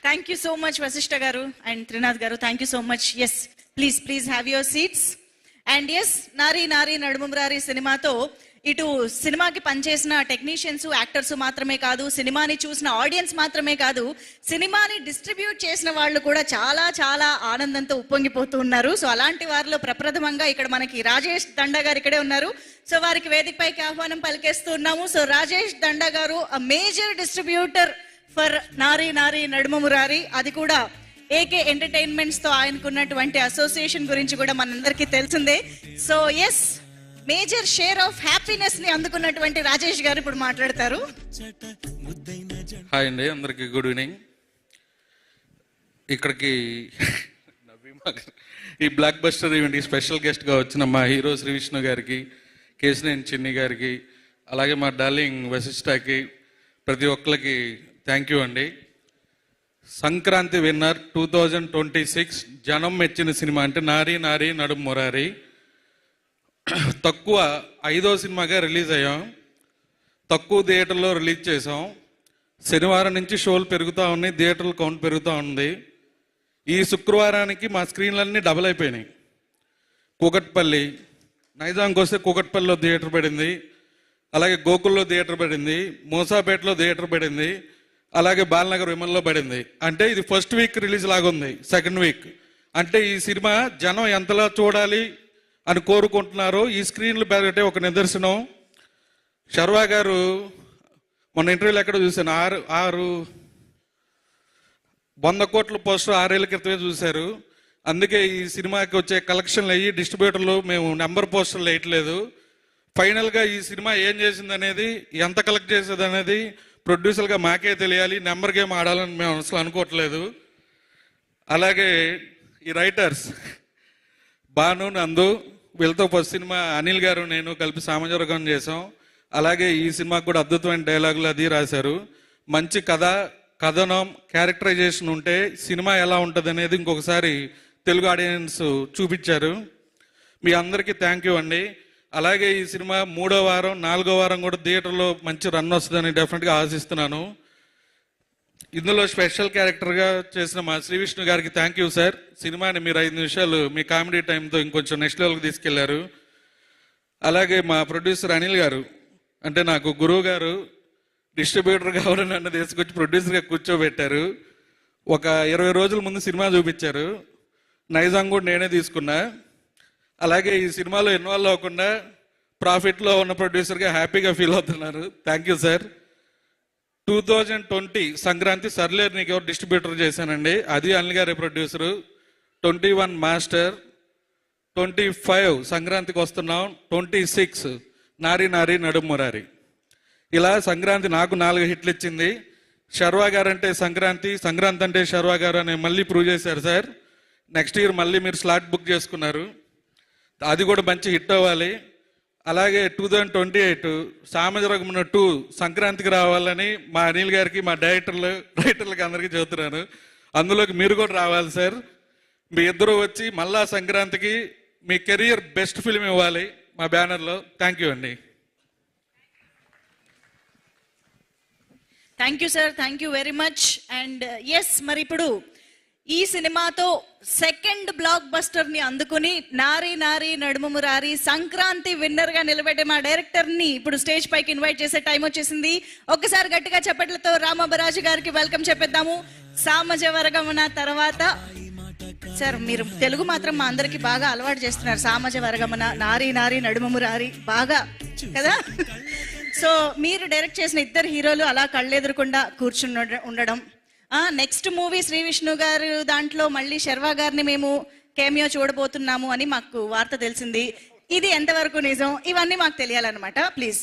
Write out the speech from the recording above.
Thank you so much, Vasishta Garu and Trinath Garu. Thank you so much. Yes, please have your seats. And yes, Nari Nari Nadumurari సినిమాతో ఇటు సినిమాకి పనిచేసిన technicians, actors మాత్రమే కాదు, సినిమాని చూసిన audience మాత్రమే కాదు, సినిమాని డిస్ట్రిబ్యూట్ చేసిన వాళ్ళు కూడా చాలా చాలా ఆనందంతో ఉప్పొంగిపోతూ ఉన్నారు. సో అలాంటి వారిలో ప్రప్రథమంగా ఇక్కడ మనకి రాజేష్ దండా గారు ఇక్కడే ఉన్నారు. సో వారికి వేదికపైకి ఆహ్వానం పలికేస్తూ ఉన్నాము. సో రాజేష్ దండా గారు అ మేజర్ డిస్ట్రిబ్యూటర్ ఫర్ నారీ నారీ నడుమమురారి, అది కూడా ఏకే ఎంటర్టైన్మెంట్స్ తో ఆయనకున్నటువంటి అసోసియేషన్ గురించి కూడా మనందరికీ తెలిసిందే. So yes, major share of happiness ని అందుకున్నటువంటి రాజేష్ గారు ఇప్పుడు మాట్లాడతారు. హాయ్ అండి, అందరికి గుడ్ ఈవినింగ్. ఇక్కడికి ఈ బ్లాక్ బస్టర్ ఈవెంట్కి స్పెషల్ గెస్ట్గా వచ్చిన మా హీరో శ్రీ విష్ణు గారికి, కేశినేని చిన్ని గారికి, అలాగే మా డార్లింగ్ వశిష్ఠకి, ప్రతి ఒక్కరికి థ్యాంక్ యూ అండి. సంక్రాంతి విన్నర్ 2026 జనం మెచ్చిన సినిమా అంటే నారీ నారీ నడుం మురారి. తక్కువ 5వ సినిమాగా రిలీజ్ అయ్యాం, తక్కువ థియేటర్లో రిలీజ్ చేసాం. శనివారం నుంచి షోలు పెరుగుతూ ఉన్నాయి, థియేటర్ల కౌంట్ పెరుగుతూ ఉంది. ఈ శుక్రవారానికి మా స్క్రీన్లన్నీ డబల్ అయిపోయినాయి. కూకట్పల్లి, నైజాంకి వస్తే కూకట్పల్లిలో థియేటర్ పడింది, అలాగే గోకుల్లో థియేటర్ పడింది, మూసాపేటలో థియేటర్ పడింది, అలాగే బాలనగర్ విమల్లో పడింది. అంటే ఇది ఫస్ట్ వీక్ రిలీజ్ లాగుంది, సెకండ్ వీక్. అంటే ఈ సినిమా జనం ఎంతలా చూడాలి అని కోరుకుంటున్నారో ఈ స్క్రీన్లు పెరగటే ఒక నిదర్శనం. శర్వా గారు మొన్న ఇంటర్వ్యూలో ఎక్కడ చూశాను, 100 కోట్ల పోస్టర్ 6 ఏళ్ళ క్రితమే చూశారు. అందుకే ఈ సినిమాకి వచ్చే కలెక్షన్లు అయ్యి డిస్ట్రిబ్యూటర్లు మేము నెంబర్ పోస్టర్లు వేయట్లేదు. ఫైనల్గా ఈ సినిమా ఏం చేసింది అనేది, ఎంత కలెక్ట్ చేసేది అనేది ప్రొడ్యూసర్గా మాకే తెలియాలి. నెంబర్ గేమ్ ఆడాలని మేము అసలు అనుకోవట్లేదు. అలాగే ఈ రైటర్స్ భాను, నందు, వీళ్ళతో ఫస్ట్ సినిమా అనిల్ గారు నేను కలిపి సామజవర్గం చేసాం. అలాగే ఈ సినిమాకు కూడా అద్భుతమైన డైలాగులు అది రాశారు. మంచి కథ, కథనం, క్యారెక్టరైజేషన్ ఉంటే సినిమా ఎలా ఉంటుంది అనేది ఇంకొకసారి తెలుగు ఆడియన్స్ చూపించారు. మీ అందరికీ థ్యాంక్ యూ అండి. అలాగే ఈ సినిమా 3వ వారం 4వ వారం కూడా థియేటర్లో మంచి రన్ వస్తుందని డెఫినెట్గా ఆశిస్తున్నాను. ఇందులో స్పెషల్ క్యారెక్టర్గా చేసిన మా శ్రీ విష్ణు గారికి థ్యాంక్ యూ సార్. సినిమాని మీరు 5 నిమిషాలు మీ కామెడీ టైంతో ఇంకొంచెం నెక్స్ట్ లెవెల్కి తీసుకెళ్లారు. అలాగే మా ప్రొడ్యూసర్ అనిల్ గారు, అంటే నాకు గురువు గారు, డిస్ట్రిబ్యూటర్ కావాలని నన్ను తీసుకొచ్చి ప్రొడ్యూసర్గా కూర్చోబెట్టారు. ఒక 20 రోజుల ముందు సినిమా చూపించారు. నైజాం కూడా నేనే తీసుకున్నా. అలాగే ఈ సినిమాలో ఇన్వాల్వ్ అవ్వకుండా ప్రాఫిట్లో ఉన్న ప్రొడ్యూసర్గా హ్యాపీగా ఫీల్ అవుతున్నారు. Thank you sir. 2020 సంక్రాంతి సర్లేరు నీకు ఎవరు డిస్ట్రిబ్యూటర్ చేశానండి, అది అనిల్ గారి ప్రొడ్యూసరు. 21 మాస్టర్, 25 సంక్రాంతికి వస్తున్నాం, 26 నారీ నారీ నడుమురారి. ఇలా సంక్రాంతి నాకు 4 హిట్లు ఇచ్చింది. శర్వా గారు అంటే సంక్రాంతి, సంక్రాంతి అంటే శర్వా గారు అని మళ్ళీ ప్రూవ్ చేశారు సార్. నెక్స్ట్ ఇయర్ మళ్ళీ మీరు స్లాట్ బుక్ చేసుకున్నారు, అది కూడా మంచి హిట్ అవ్వాలి. అలాగే 2028 సామజవర్గం 2 సంక్రాంతికి రావాలని మా అనిల్ గారికి, మా రైటర్లకి అందరికీ చెబుతున్నాను. అందులోకి మీరు కూడా రావాలి సార్. మీ ఇద్దరు వచ్చి మళ్ళా సంక్రాంతికి మీ కెరియర్ బెస్ట్ ఫిల్మ్ ఇవ్వాలి మా బ్యానర్లో. థ్యాంక్ యూ అండి. Thank you sir, thank you very much. And yes, మరి ఇప్పుడు ఈ సినిమాతో సెకండ్ బ్లాక్ బస్టర్ ని అందుకుని నారీ నారీ నడుమమురారి సంక్రాంతి విన్నర్ గా నిలబెట్టే మా డైరెక్టర్ ని ఇప్పుడు స్టేజ్ పైకి ఇన్వైట్ చేసే టైం వచ్చేసింది. ఒక్కసారి గట్టిగా చప్పట్లతో రామబరాజు గారికి వెల్కమ్ చెప్పేద్దాము. సామజవర్గమన తర్వాత సార్, మీరు తెలుగు మాత్రం మా అందరికి బాగా అలవాటు చేస్తున్నారు. సామజవర్గమన, నారీ నారీ నడుమమురారి, బాగా కదా. సో మీరు డైరెక్ట్ చేసిన 2 హీరోలు అలా కళ్ళెదురకుండా కూర్చుని ఉండడం. నెక్స్ట్ మూవీ శ్రీ విష్ణు గారు దాంట్లో మళ్ళీ శర్వా గారిని మేము కేమియో చూడబోతున్నాము అని మాకు వార్త తెలిసింది. ఇది ఎంతవరకు నిజం, ఇవన్నీ మాకు తెలియాలన్నమాట. ప్లీజ్.